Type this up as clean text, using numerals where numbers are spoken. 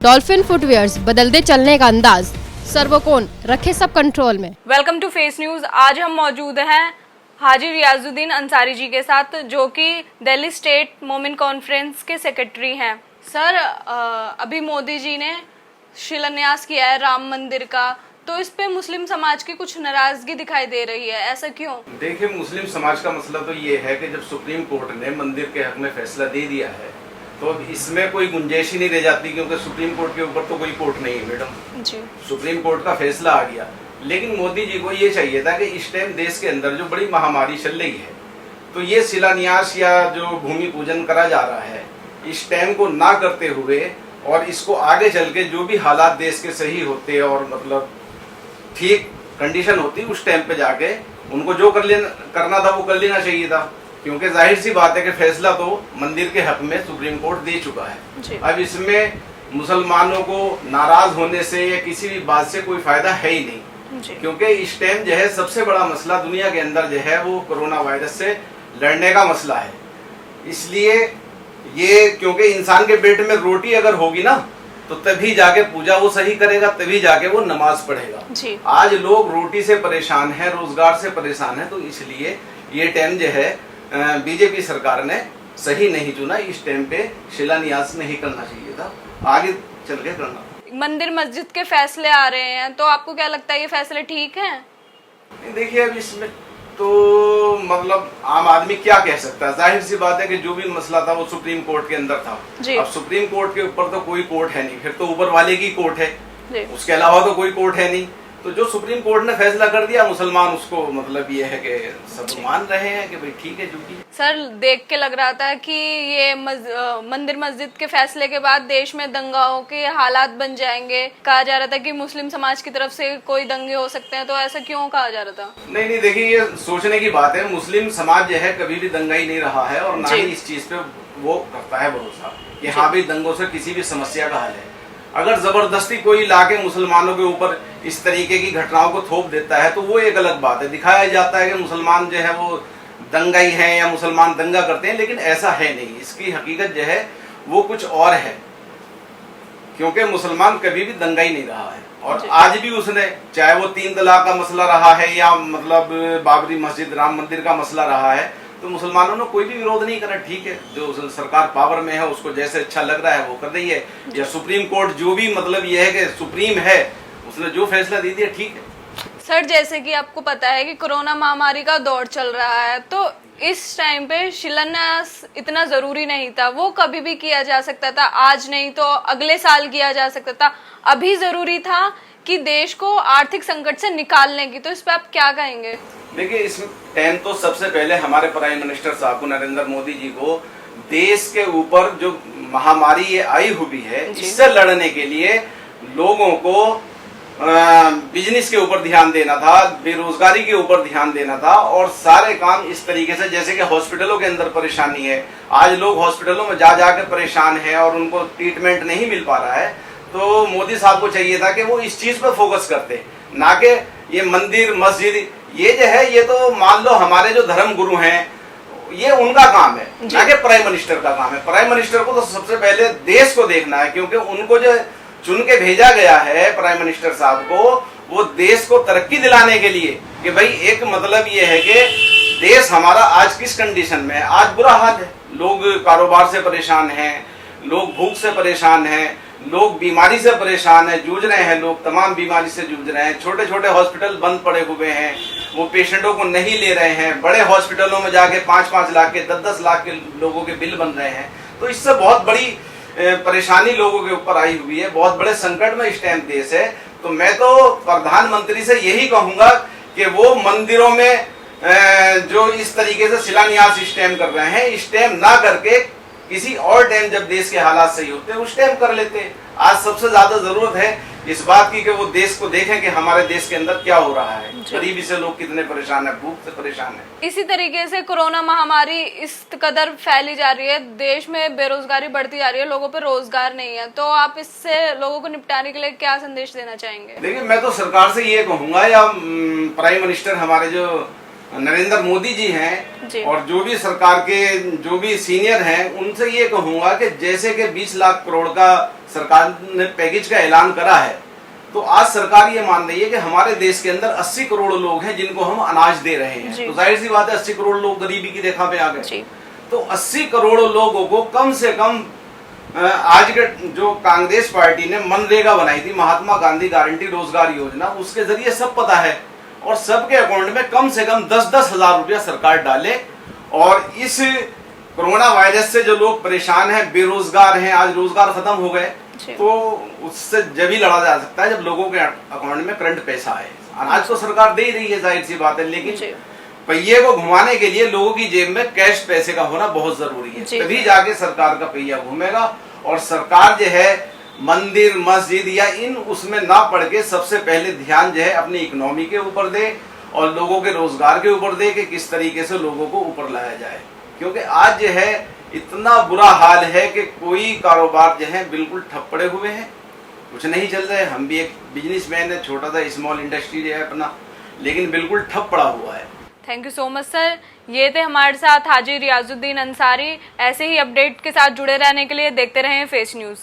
Dolphin footwears, बदलते चलने का अंदाज, सर्वकोण रखे सब कंट्रोल में। Welcome to Face News. आज हम मौजूद हैं हाजी रियाजुद्दीन अंसारी जी के साथ, जो कि दिल्ली स्टेट मोमिन कॉन्फ्रेंस के सेक्रेटरी हैं। सर, अभी मोदी जी ने शिलान्यास किया है राम मंदिर का, तो इस पे मुस्लिम समाज की कुछ नाराजगी दिखाई दे रही है, ऐसा क्यों? देखिए, मुस्लिम समाज का मसला तो ये है कि जब सुप्रीम कोर्ट ने मंदिर के हक में फैसला दे दिया है तो अब इसमें कोई गुंजाइश ही नहीं रह जाती, क्योंकि सुप्रीम कोर्ट के ऊपर तो कोई कोर्ट नहीं है मैडम जी। सुप्रीम कोर्ट का फैसला आ गया, लेकिन मोदी जी को ये चाहिए था कि इस टाइम देश के अंदर जो बड़ी महामारी चल रही है, तो ये शिलान्यास या जो भूमि पूजन करा जा रहा है इस टाइम को ना करते हुए, और इसको आगे चल के जो भी हालात देश के सही होते और मतलब ठीक कंडीशन होती उस टाइम पे जाके उनको जो करना था वो कर लेना चाहिए था, क्योंकि जाहिर सी बात है कि फैसला तो मंदिर के हक में सुप्रीम कोर्ट दे चुका है। अब इसमें मुसलमानों को नाराज होने से या किसी भी बात से कोई फायदा है ही नहीं, क्योंकि इस टाइम जो है सबसे बड़ा मसला दुनिया के अंदर जो है वो कोरोना वायरस से लड़ने का मसला है। इसलिए ये, क्योंकि इंसान के पेट में रोटी अगर होगी ना तो तभी जाके पूजा वो सही करेगा, तभी जाके वो नमाज पढ़ेगा। आज लोग रोटी से परेशान है, रोजगार से परेशान है, तो इसलिए ये टाइम जो है बीजेपी सरकार ने सही नहीं चुना। इस टाइम पे शिलान्यास नहीं करना चाहिए था, आगे चल के करना। मंदिर मस्जिद के फैसले आ रहे हैं, तो आपको क्या लगता है ये फैसले ठीक हैं? देखिए, अब इसमें तो मतलब आम आदमी क्या कह सकता है, जाहिर सी बात है कि जो भी मसला था वो सुप्रीम कोर्ट के अंदर था। अब सुप्रीम कोर्ट के ऊपर तो कोई कोर्ट है नहीं, फिर तो ऊपर वाले की कोर्ट है, उसके अलावा तो कोई कोर्ट है नहीं। तो जो सुप्रीम कोर्ट ने फैसला कर दिया, मुसलमान उसको मतलब ये है कि सब मान रहे हैं कि भाई ठीक है जो भी। सर, देख के लग रहा था कि ये मंदिर मस्जिद के फैसले के बाद देश में दंगाओं के हालात बन जाएंगे। कहा जा रहा था कि मुस्लिम समाज की तरफ से कोई दंगे हो सकते हैं, तो ऐसा क्यों कहा जा रहा था? नहीं, देखिए, ये सोचने की बात है। मुस्लिम समाज जो है कभी भी दंगा ही नहीं रहा है, और ना ही इस चीज पे वो करता है भरोसा कि हाँ भाई दंगों से किसी भी समस्या का हल है। अगर जबरदस्ती कोई लाके मुसलमानों के ऊपर इस तरीके की घटनाओं को थोप देता है तो वो एक अलग बात है। दिखाया जाता है कि मुसलमान जो है वो दंगाई हैं या मुसलमान दंगा करते हैं, लेकिन ऐसा है नहीं। इसकी हकीकत जो है वो कुछ और है, क्योंकि मुसलमान कभी भी दंगाई नहीं रहा है। और आज भी उसने, चाहे वो 3 तलाक का मसला रहा है या मतलब बाबरी मस्जिद राम मंदिर का मसला रहा है, तो मुसलमानों ने कोई भी विरोध नहीं करा। ठीक है, जो सरकार पावर में है उसको जैसे अच्छा लग रहा है वो कर रही है, या सुप्रीम कोर्ट जो भी मतलब ये है कि सुप्रीम है, उसने जो फैसला दे दिया ठीक है। सर, जैसे कि आपको पता है कि कोरोना महामारी का दौर चल रहा है, तो इस टाइम पे शिलान्यास इतना जरूरी नहीं था। वो कभी भी किया जा सकता था, आज नहीं तो अगले साल किया जा सकता था। अभी जरूरी था कि देश को आर्थिक संकट से निकालने की, तो इस पे आप क्या कहेंगे? देखिए, इस टाइम तो सबसे पहले हमारे प्राइम मिनिस्टर साहब को, नरेंद्र मोदी जी को, देश के ऊपर जो महामारी ये आई हुई है इससे लड़ने के लिए लोगों को बिजनेस के ऊपर ध्यान देना था, बेरोजगारी के ऊपर ध्यान देना था, और सारे काम इस तरीके से, जैसे कि हॉस्पिटलों के अंदर परेशानी है, आज लोग हॉस्पिटलों में जा के परेशान है और उनको ट्रीटमेंट नहीं मिल पा रहा है, तो मोदी साहब को चाहिए था कि वो इस चीज पर फोकस करते, ना कि ये मंदिर मस्जिद ये जो है ये तो मान लो हमारे जो धर्म गुरु हैं ये उनका काम है, ना कि प्राइम मिनिस्टर का काम है। प्राइम मिनिस्टर को तो सबसे पहले देश को देखना है, क्योंकि उनको जो चुन के भेजा गया है प्राइम मिनिस्टर साहब को, वो देश को तरक्की दिलाने के लिए, कि भाई एक मतलब ये है कि देश हमारा आज किस कंडीशन में है। आज बुरा हाल है, लोग कारोबार से परेशान हैं, लोग भूख से परेशान हैं, लोग बीमारी से परेशान है, जूझ रहे हैं, लोग तमाम बीमारी से जूझ रहे हैं। छोटे छोटे हॉस्पिटल बंद पड़े हुए हैं, वो पेशेंटों को नहीं ले रहे हैं। बड़े हॉस्पिटलों में जाके 5-5 लाख के 10-10 लाख के लोगों के बिल बन रहे हैं। तो इससे बहुत बड़ी परेशानी लोगों के ऊपर आई हुई है, बहुत बड़े संकट में इस टाइम देश है। तो मैं तो प्रधानमंत्री से यही कहूंगा कि वो मंदिरों में जो इस तरीके से शिलान्यास इस टाइम कर रहे हैं, इस टाइम ना करके किसी और टाइम जब देश के हालात सही होते उस टाइम कर लेते। आज सबसे ज्यादा जरूरत है इस बात की कि वो देश को देखें कि हमारे देश के अंदर क्या हो रहा है, गरीबी से लोग कितने परेशान है, भूख से परेशान है। इसी तरीके से कोरोना महामारी इस कदर फैली जा रही है, देश में बेरोजगारी बढ़ती जा रही है, लोगों पे रोजगार नहीं है, तो आप इससे लोगों को निपटाने के लिए क्या संदेश देना चाहेंगे? देखिए, मैं तो सरकार से ये कहूंगा, या प्राइम मिनिस्टर हमारे जो नरेंद्र मोदी जी जी। हैं और जो भी सरकार के जो भी सीनियर हैं उनसे ये कहूंगा कि जैसे कि 20 लाख करोड़ का सरकार ने पैकेज का ऐलान करा है, तो आज सरकार ये मान रही है कि हमारे देश के अंदर 80 करोड़ लोग हैं जिनको हम अनाज दे रहे हैं। जी। तो जाहिर सी बात है 80 करोड़ लोग गरीबी की रेखा पे आ गए। जी। तो 80 करोड़ लोगों को कम से कम आज के जो कांग्रेस पार्टी ने मनरेगा बनाई थी, महात्मा गांधी गारंटी रोजगार योजना, उसके जरिए सब पता है और सबके अकाउंट में कम से कम 10-10 हजार रुपया सरकार डाले। और इस कोरोना वायरस से जो लोग परेशान हैं, बेरोजगार हैं, आज रोजगार खत्म हो गए, तो उससे जब ही लड़ा जा सकता है जब लोगों के अकाउंट में करंट पैसा है। अनाज तो सरकार दे ही रही है, जाहिर सी बात है, लेकिन पहिए को घुमाने के लिए लोगों की जेब में कैश पैसे का होना बहुत जरूरी है, तभी जाके सरकार का पहिया घूमेगा। और सरकार जो है मंदिर मस्जिद या इन उसमें ना पड़ के सबसे पहले ध्यान जो है अपनी इकोनॉमी के ऊपर दे और लोगों के रोजगार के ऊपर दे कि किस तरीके से लोगों को ऊपर लाया जाए। क्योंकि आज जो है इतना बुरा हाल है कि कोई कारोबार जो है बिल्कुल ठप पड़े हुए हैं, कुछ नहीं चल रहा है। हम भी एक बिजनेसमैन है, छोटा सा स्मॉल इंडस्ट्री जो है अपना, लेकिन बिल्कुल ठप पड़ा हुआ है। Thank you so much sir. ये थे हमारे साथ हाजी रियाजुद्दीन अंसारी। ऐसे ही अपडेट के साथ जुड़े रहने के लिए देखते रहें फेस न्यूज़।